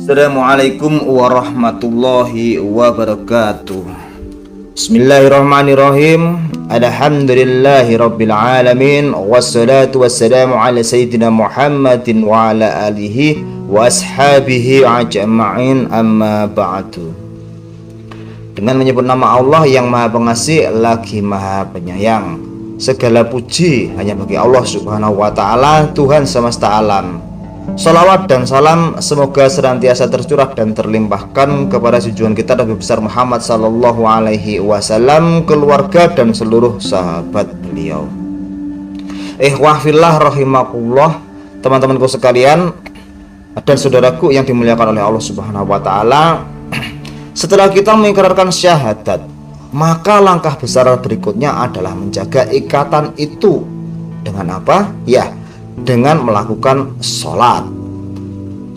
Assalamualaikum warahmatullahi wabarakatuh. Bismillahirrahmanirrahim. Alhamdulillahi rabbil alamin. Wassalatu wassalamu ala sayyidina Muhammadin wa ala alihi wa ashabihi ajma'in, amma ba'du. Dengan menyebut nama Allah yang Maha Pengasih lagi Maha Penyayang, segala puji hanya bagi Allah Subhanahu wa ta'ala, Tuhan semesta alam. Salawat dan salam semoga senantiasa tercurah dan terlimpahkan kepada junjungan kita Nabi besar Muhammad sallallahu alaihi wasallam, keluarga dan seluruh sahabat beliau. Ikhwah fillah rahimakumullah, teman-temanku sekalian dan saudaraku yang dimuliakan oleh Allah Subhanahu wa taala. Setelah kita mengikrarkan syahadat, maka langkah besar berikutnya adalah menjaga ikatan itu dengan apa? Ya, dengan melakukan sholat.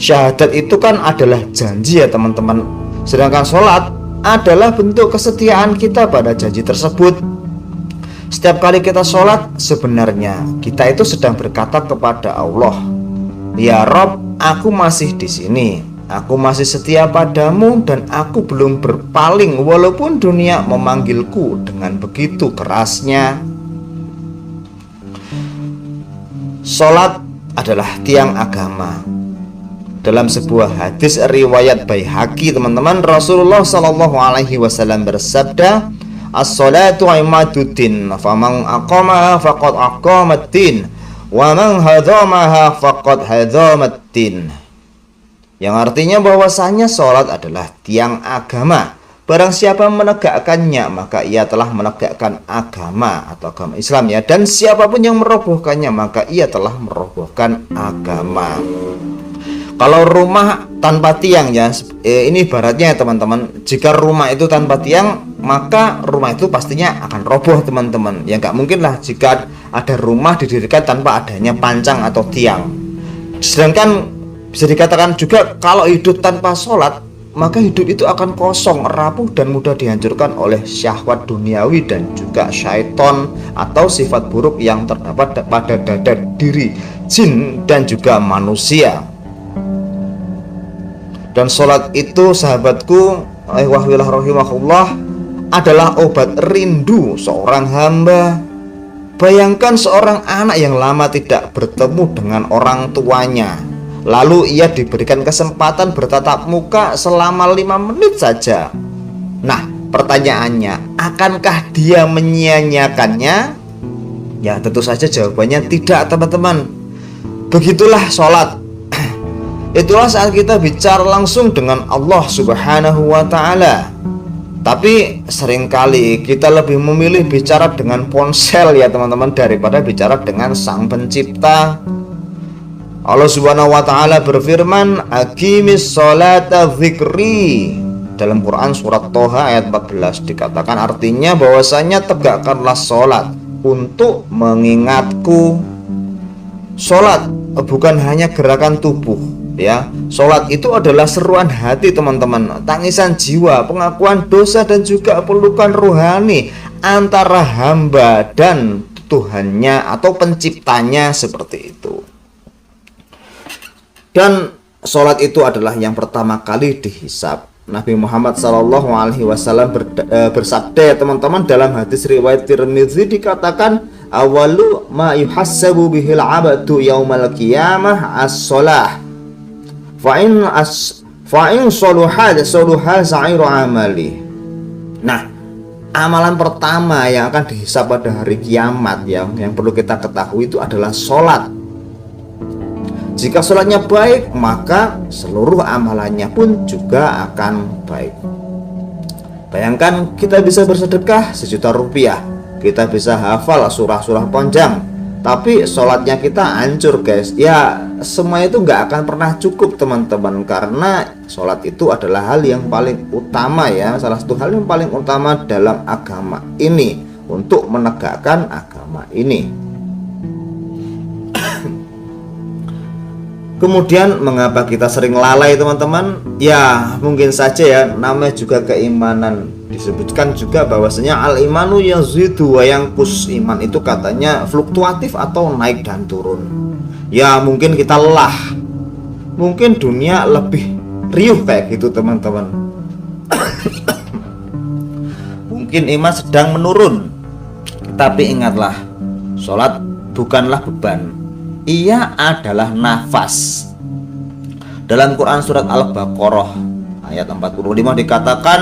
Syahadat itu kan adalah janji ya teman-teman, sedangkan sholat adalah bentuk kesetiaan kita pada janji tersebut. Setiap kali kita sholat, sebenarnya kita itu sedang berkata kepada Allah, ya Rob, aku masih di sini, aku masih setia padamu, dan aku belum berpaling walaupun dunia memanggilku dengan begitu kerasnya. Salat adalah tiang agama. Dalam sebuah hadis riwayat Baihaqi, teman-teman, Rasulullah sallallahu alaihi wasallam bersabda, "As-salatu imaduddin, faman aqamaha faqad aqamaddin, wa man hadamaha faqad hadamaddin." Yang artinya bahwasanya salat adalah tiang agama. Barang siapa menegakkannya, maka ia telah menegakkan agama atau agama Islam ya. Dan siapapun yang merobohkannya, maka ia telah merobohkan agama. Kalau rumah tanpa tiang ya, ini ibaratnya ya teman-teman, jika rumah itu tanpa tiang, maka rumah itu pastinya akan roboh teman-teman. Ya nggak mungkin lah jika ada rumah didirikan tanpa adanya pancang atau tiang. Sedangkan bisa dikatakan juga kalau hidup tanpa sholat, maka hidup itu akan kosong, rapuh, dan mudah dihancurkan oleh syahwat duniawi dan juga syaiton atau sifat buruk yang terdapat pada dada diri jin dan juga manusia. Dan sholat itu, sahabatku, wahwilah rahimahullah, adalah obat rindu seorang hamba. Bayangkan seorang anak yang lama tidak bertemu dengan orang tuanya, lalu ia diberikan kesempatan bertatap muka selama 5 menit saja. Nah, pertanyaannya, akankah dia menyia-nyiakannya? Ya, tentu saja jawabannya tidak, teman-teman. Begitulah sholat. Itulah saat kita bicara langsung dengan Allah Subhanahu wa ta'ala. Tapi seringkali kita lebih memilih bicara dengan ponsel ya teman-teman, daripada bicara dengan Sang Pencipta. Allah Subhanahu wa ta'ala berfirman, aqimis sholata dzikri. Dalam Quran surat Toha ayat 14 dikatakan artinya bahwasanya tegakkanlah sholat untuk mengingatku. Sholat bukan hanya gerakan tubuh ya. Sholat itu adalah seruan hati teman-teman, tangisan jiwa, pengakuan dosa, dan juga pelukan rohani antara hamba dan Tuhannya atau penciptanya, seperti itu. Dan sholat itu adalah yang pertama kali dihisab. Nabi Muhammad sallallahu alaihi wasallam bersabda teman-teman, dalam hadis riwayat Tirmidzi dikatakan, awalu ma yuhassabu bihil abdu yaumal qiyamah as-sholah fa'in soluhad sa'iru amali. Nah, amalan pertama yang akan dihisab pada hari kiamat yang perlu kita ketahui itu adalah sholat. Jika sholatnya baik, maka seluruh amalannya pun juga akan baik. Bayangkan kita bisa bersedekah 1 juta rupiah, kita bisa hafal surah-surah panjang, tapi sholatnya kita hancur guys. Ya, semua itu nggak akan pernah cukup teman-teman, karena sholat itu adalah hal yang paling utama ya, salah satu hal yang paling utama dalam agama ini, untuk menegakkan agama ini. Kemudian mengapa kita sering lalai teman-teman? Ya mungkin saja ya, namanya juga keimanan. Disebutkan juga bahwasanya al-imanu yazidu wa yanqus, iman itu katanya fluktuatif atau naik dan turun. Ya mungkin kita lelah, mungkin dunia lebih riuh kayak gitu teman-teman. Mungkin iman sedang menurun, tapi ingatlah, sholat bukanlah beban, ia adalah nafas. Dalam Quran surat Al-Baqarah ayat 45 dikatakan,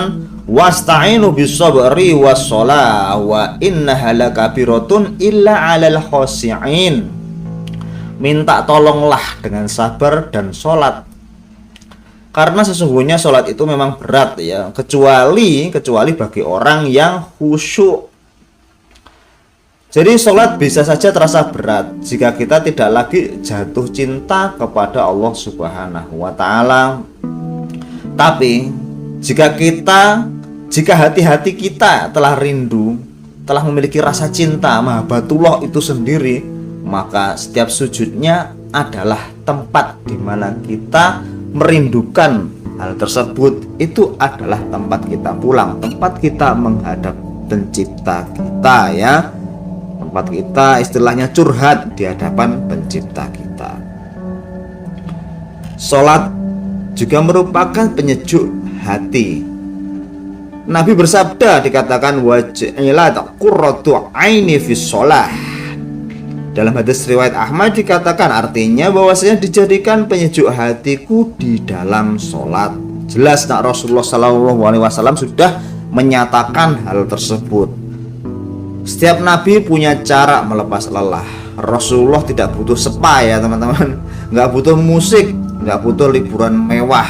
wasta'inu bis-sabri was-shalah wa innaha lakabiratun illa 'alal khashi'in. Minta tolonglah dengan sabar dan sholat, karena sesungguhnya sholat itu memang berat ya, kecuali bagi orang yang khusyuk. Jadi sholat bisa saja terasa berat jika kita tidak lagi jatuh cinta kepada Allah Subhanahu wa Ta'ala. Tapi jika hati-hati kita telah rindu, telah memiliki rasa cinta mahabbatullah itu sendiri, maka setiap sujudnya adalah tempat di mana kita merindukan hal tersebut. Itu adalah tempat kita pulang, tempat kita menghadap pencipta kita ya. Tempat kita istilahnya curhat di hadapan pencipta kita. Sholat juga merupakan penyejuk hati. Nabi bersabda, dikatakan wajilat qurratu aini fi sholah. Dalam hadis riwayat Ahmad dikatakan, artinya bahwasanya dijadikan penyejuk hatiku di dalam sholat. Jelas Rasulullah SAW sudah menyatakan hal tersebut. Setiap nabi punya cara melepas lelah. Rasulullah tidak butuh spa ya teman-teman, nggak butuh musik, nggak butuh liburan mewah.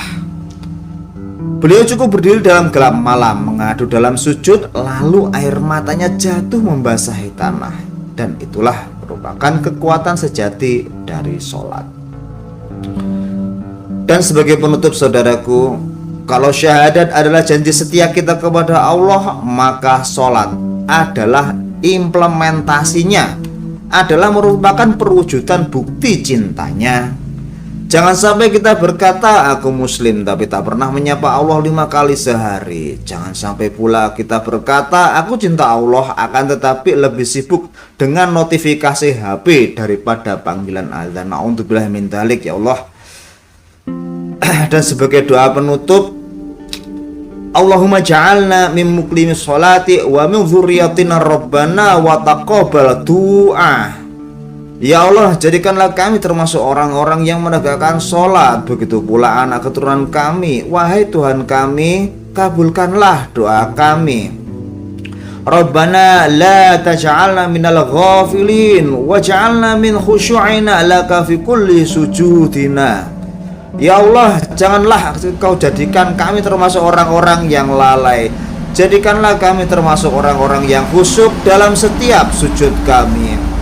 Beliau cukup berdiri dalam gelap malam, mengadu dalam sujud, lalu air matanya jatuh membasahi tanah. Dan itulah merupakan kekuatan sejati dari sholat. Dan sebagai penutup saudaraku, kalau syahadat adalah janji setia kita kepada Allah, maka sholat adalah implementasinya, adalah merupakan perwujudan bukti cintanya. Jangan sampai kita berkata aku muslim tapi tak pernah menyapa Allah 5 kali sehari. Jangan sampai pula kita berkata aku cinta Allah akan tetapi lebih sibuk dengan notifikasi HP daripada panggilan azan. Na'udzubillah min dzalik ya Allah. Dan sebagai doa penutup, Allahumma ja'alna min muqlimis sholati wa min dzurriyyatina rabbana wa taqabbal du'a. Ya Allah, jadikanlah kami termasuk orang-orang yang menegakkan sholat, begitu pula anak keturunan kami. Wahai Tuhan kami, kabulkanlah doa kami. Rabbana la taj'alna minal ghafilin waj'alna min khusyu'ina laka fi kulli sujudina. Ya Allah, janganlah Kau jadikan kami termasuk orang-orang yang lalai. Jadikanlah kami termasuk orang-orang yang khusyuk dalam setiap sujud kami.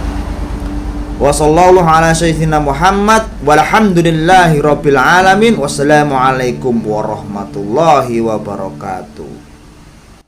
Wa sallallahu ala sayyidina Muhammad walhamdulillahi rabbil alamin. Wassalamualaikum warahmatullahi wabarakatuh.